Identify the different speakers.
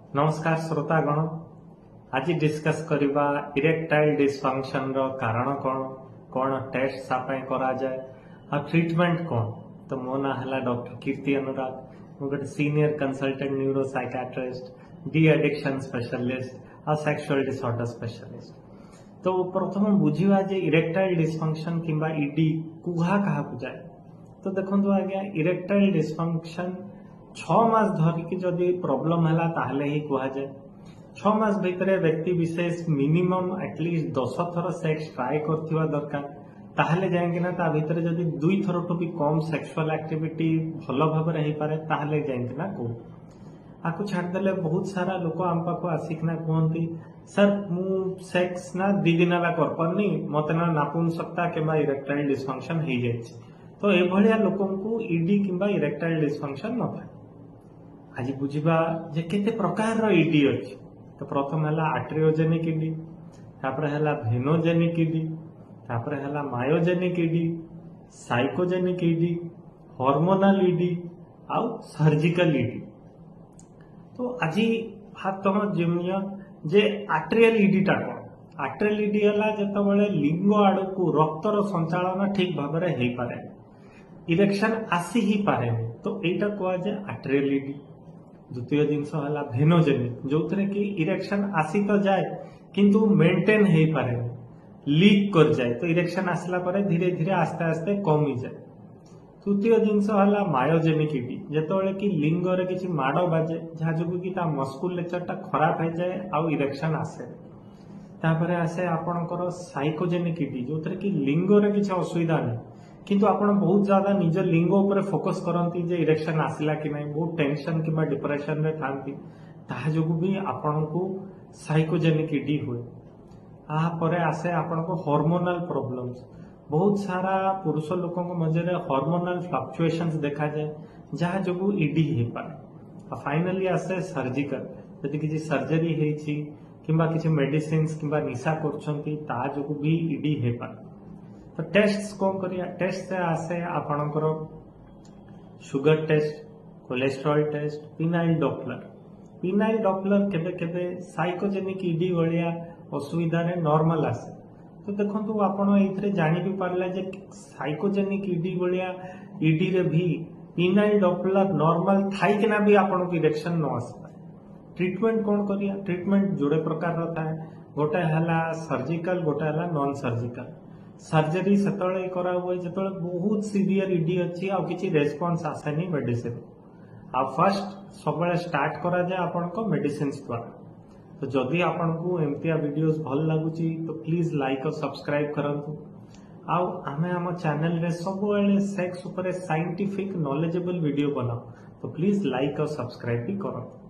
Speaker 1: नमस्कार श्रोतागण। आज डिस्कस करवा इरेक्टाइल डिसफंक्शन रो कारण कौन कौन टेस्ट सापाई करा जाए और ट्रीटमेंट कौन। तो मो ना है डॉक्टर कीर्ति अनुराग। गोटे senior consultant neuro psychiatrist, de addiction specialist और सेक्सुअल डिसऑर्डर स्पेशलिस्ट। तो प्रथम बुझा जे इरेक्टाइल डिसफंक्शन किंबा ईडी कुहा कहा जाए। तो देखो आज्ञा इरेक्टाइल डिसफंक्शन 6 मास धरिकी जदि प्रोब्लेम है ताहले ही कह जाए। 6 मास भितर व्यक्ति विशेष मिनिमम एटलिस्ट 10 थर सेक्स ट्राए करथिबा दरकार। ताहले जाएंगे ना ता भितर जदि 2 थर टू भी कम सेक्सुअल एक्टिविटी भल भाव रही पारे ताहले जाएंगे ना को आकु छाड़देले बहुत सारा लोक आम पाख आसिकना कहती सर मु सेक्स ना 2 दिन है कर पारनी मत ना नापुंसकता किंबा इरेक्टाइल डिसफंक्शन हो जाए। तो ये लोक ईडी किंबा इरेक्टाइल डिसफंक्शन न था। आज बुझा जे केते प्रकार रो ईडी अछि। तो प्रथम है आट्रियोजेनिक ईडी, तापर है भेनोजेनिक ईडी, तापर है myogenic ED, psychogenic ED, hormonal ED आउ सर्जिकल ईडी। तो आज बात जिमिया जे आट्रियल ईडी टा कौन। आट्रियल ईडी है जिते लिंग आड़ को रक्तर संचालन ठीक भाव में हो पारे, इरेक्शन आसी ही पारे। तो यहाँ कह जाए आट्रियल ईडी। द्वितीय जिनस है भेनोजेनिक, जो थे कि इरेक्शन आसी तो जाए किंतु मेंटेन हो पारे, लीक कर जाए। तो इरेक्शन आसला पर धीरे धीरे आस्ते आस्ते कमी जाए। तृतीय जिनस है मायोजेनिक ईडी, जिते कि लिंगर किसी माड़ बाजे जहाँ जो कि मस्कुलेचरटा खराब हो जाए आउ इरेक्शन आसे। तापर आसे आपणकर साइकोजेनिक ईडी, जो थे कि लिंगर किसी असुविधा नहीं किंतु आपण बहुत ज्यादा निज लिंग उपर फोकस करती जे इरेक्शन आसला कि नहीं, बहुत टेंशन किंबा डिप्रेशन रे थांती, ताहा जोगु भी आपण को साइकोजेनिक ईडी हुए। आहापरे आसे आपण को हार्मोनल प्रॉब्लम्स। बहुत सारा पुरुष लोकों मध्य हार्मोनल फ्लक्चुएशंस देखा जाए जहाँ जोगु ईडी हो पाए। फाइनली आसे सर्जिकल, यदि किसी सर्जरी होइछि किंबा किसी मेडिसिन्स किंबा निशा करछंती ता जोगु भी ईडी हो पाए। तो टेस्ट कौन करिया। टेस्ट से आसे आपणकर sugar test, cholesterol test, penile Doppler. Penile Doppler केबे केबे साइकोजेनिक ईडी वालिया असुविधा रे नॉर्मल आसे। तो देखंतु आपण एथरे जानि भी पारला जे साइकोजेनिक ईडी वालिया ईडी रे भी पिनाइल डॉपलर नॉर्मल थाई केना भी आपण को इरेक्शन न आसे। ट्रीटमेंट कौन करिया। ट्रीटमेंट जोड़े प्रकार रो थाए, गोटे हला सर्जिकल, गोटे हला नॉन सर्जिकल। सर्जरी सेतळे करा हुए जेतळे बहुत सीवियर ईडी अछि आ किछि रेस्पॉन्स आसेनी मेडिसिन। आ फर्स्ट सबले स्टार्ट करा जाय आपन को मेडिसिन्स द्वारा। तो जदि आपन को एमतिया वीडियोस भल लागुची तो प्लीज लाइक और सब्सक्राइब करंतु। आ आमे हम चैनल रे सबले सेक्स ऊपर साइंटिफिक नॉलेजेबल वीडियो बनाओ। तो प्लीज लाइक और सब्सक्राइब भी करंतु।